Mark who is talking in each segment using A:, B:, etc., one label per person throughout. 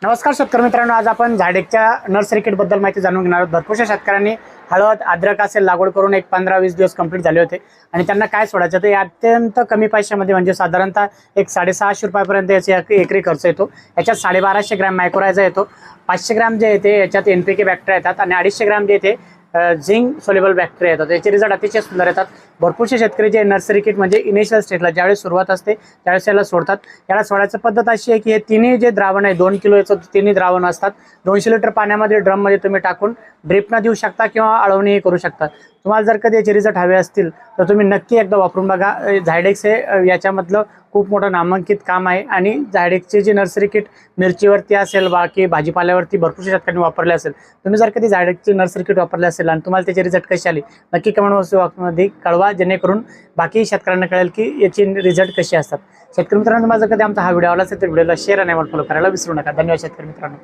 A: नमस्कार शेतकरी मित्रांनो, आज आपण झाडेकच्या नर्सरी किट बद्दल माहिती जाणून घेणार आहोत। भरपूरशा शेतकऱ्यांनी हळद अद्रक असेल लागवड करून एक 15-20 दिवस कंप्लीट झाले होते आणि त्यांना काय सोडायचं ते अत्यंत कमी पैशामध्ये म्हणजे साधारणतः एक 650 रुपयापर्यंत याचा एकरी खर्च येतो। याच्यात 1250 ग्रॅम मायक्रोरायझा येतो, 500 ग्रॅम जे येते याच्यात एनपीके बॅक्टेरिया येतात आणि 250 ग्रॅम जे येते झिंक सोल्युबल बॅक्टेरिया येतात। याचे रिझल्ट अतिशय सुंदर येतात। भरपूरशे शेतकरी जे नर्सरी किट म्हणजे इनिशियल स्टेजला ज्यावेळेस सुरुवात असते त्यावेळेस याला सोडतात। याला सोडायची पद्धत अशी आहे की हे तिन्ही जे द्रावण आहे 2 किलो याचं तिन्ही द्रावण असतात। 200 लिटर पाण्यामध्ये ड्रममध्ये तुम्ही टाकून ड्रिपनं देऊ शकता किंवा आळवणीही करू शकता। तुम्हाला जर कधी याचे रिझल्ट हवे असतील तर तुम्ही नक्की एकदा वापरून बघा। झायडेक्स हे याच्यामधलं खूप मोठं नामांकित काम आहे आणि झायडेक्सचे जे नर्सरी किट मिरचीवरती असेल बाकी भाजीपाल्यावरती भरपूर शेतकऱ्यांनी वापरले असेल। तुम्ही जर कधी झायडेक्सचे नर्सरी किट वापरले असेल आणि तुम्हाला त्याचे रिझल्ट कसे आले नक्की कमेंट बॉक्समध्ये कळवा, जेणेकरून बाकी शेतकऱ्यांना कळेल की याची रिझल्ट कसे असतात। शेतकरी मित्रांनो, तुम्हाला जर कधी आमचा हा व्हिडिओ आवडला असेल तर व्हिडिओला शेअर आणि फॉलो करायला विसरू नका। धन्यवाद शेतकरी मित्रांनो।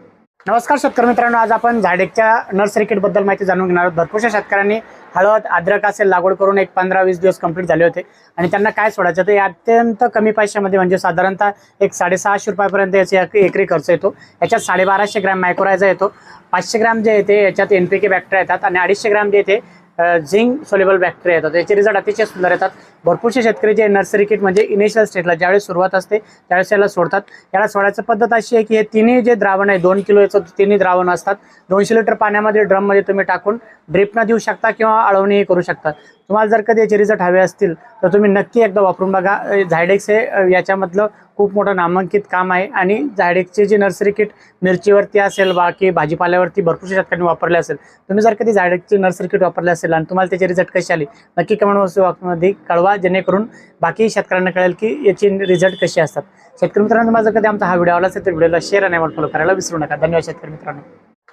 A: नमस्कार शेतकरी मित्रांनो, आज आपण झायडेकच्या नर्सरी किट बद्दल माहिती जाणून घेणार आहोत। भरपूरशा शेतकऱ्यांनी हळद अद्रक असेल लागवड करून एक 15-20 दिवस कंप्लीट झाले होते आणि त्यांना काय सोडायचं ते अत्यंत कमी पैशामध्ये म्हणजे साधारणतः एक 650 रुपयापर्यंत याचा एकरी खर्च येतो। याच्यात 1250 ग्रॅम मायक्रोरायझा येतो, 500 ग्रॅम जे येते याच्यात एनपीके बॅक्टेरिया येतात आणि 250 ग्रॅम जे येते झिंक सोल्युबल बॅक्टेरिया येतात। याचे रिझल्ट अतिशय सुंदर येतात। भरपूरशे शेतकरी जे नर्सरी किट म्हणजे इनिशियल स्टेजला ज्यावेळेस सुरुवात असते त्यावेळेस याला सोडतात। याला सोडायची पद्धत अशी आहे की हे तिन्ही जे द्रावण आहे 2 किलो याचं तिन्ही द्रावण असतात। 200 लिटर पाण्यामध्ये ड्रममध्ये तुम्ही टाकून ड्रिपनं देऊ शकता किंवा आळवणीही करू शकता। तुम्हाला जर कधी याचे रिझल्ट हवे असतील तर तुम्ही नक्की एकदा वापरून बघा। झायडेक्स हे याच्यामधलं खूप मोठं नामांकित काम आहे आणि झायडेक्सचे जे नर्सरी किट मिरचीवरती असेल बाकी भाजीपाल्यावरती भरपूर शेतकऱ्यांनी वापरले असेल। तुम्ही जर कधी झायडेक्सचे नर्सरी किट वापरले असेल आणि तुम्हाला त्याचे रिझल्ट कसे आले नक्की कमेंट बॉक्समध्ये कळवा, जेणेकरून बाकी शेतकऱ्यांना कळेल की याची रिझल्ट कसे असतात। शेतकरी मित्रांनो, तुम्हाला जर कधी आमचा हा व्हिडिओ आवडला असेल तर व्हिडिओला शेअर आणि फॉलो करायला विसरू नका। धन्यवाद शेतकरी मित्रांनो।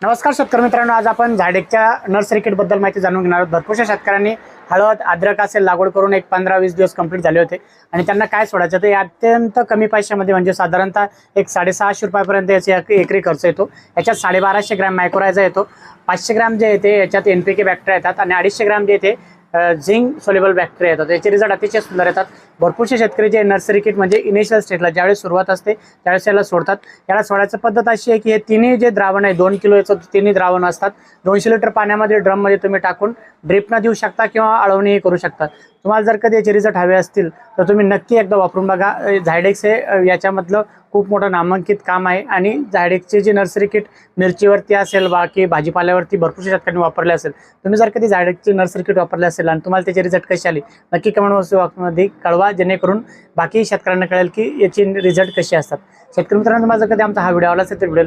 A: नमस्कार शेतकरी मित्रांनो, आज आपण झायडेकच्या नर्सरी किट बद्दल माहिती जाणून घेणार आहोत। भरपूरशा शेतकऱ्यांनी हळद अद्रक असेल लागवड करून एक 15-20 दिवस कंप्लीट झाले होते आणि त्यांना काय सोडायचं ते अत्यंत कमी पैशामध्ये म्हणजे साधारणतः एक 650 रुपयापर्यंत याचा एकरी खर्च येतो। याच्यात 1250 ग्रॅम मायक्रोरायझा येतो, 500 ग्रॅम जे येते याच्यात एनपीके बॅक्टेरिया येतात आणि 250 ग्रॅम जे येते झिंक सोल्युबल बॅक्टेरिया येतात। याचे रिझल्ट अतिशय सुंदर येतात। भरपूरशे शेतकरी जे नर्सरी किट म्हणजे इनिशियल स्टेजला ज्यावेळेस सुरुवात असते त्यावेळेस याला सोडतात। याला सोडायची पद्धत अशी आहे की हे तिन्ही जे द्रावण आहे 2 किलो याचं तिन्ही द्रावण असतात। 200 लिटर पाण्यामध्ये ड्रममध्ये तुम्ही टाकून ड्रिपनं देऊ शकता किंवा आळवणीही करू शकता। तुम्हाला जर कधी याचे रिझल्ट हवे असतील तर तुम्ही नक्की एकदा वापरून बघा। झायडेक्स हे याच्यामधलं खूप मोठं नामांकित काम आहे आणि झायडेक्सचे जे नर्सरी किट मिरचीवरती असेल बाकी भाजीपाल्यावरती भरपूर शेतकऱ्यांनी वापरले असेल। तुम्ही जर कधी झायडेक्सचे नर्सरी किट वापरले असेल आणि तुम्हाला त्याचे रिझल्ट कसे आले नक्की कमेंट बॉक्समध्ये कळवा, जेणेकरून बाकी शेतकऱ्यांना कळेल की याची रिझल्ट कसे असतात। शेतकरी मित्रांनो, तुम्हाला जर कधी आमचा हा व्हिडिओ आवडला असेल तर व्हिडिओ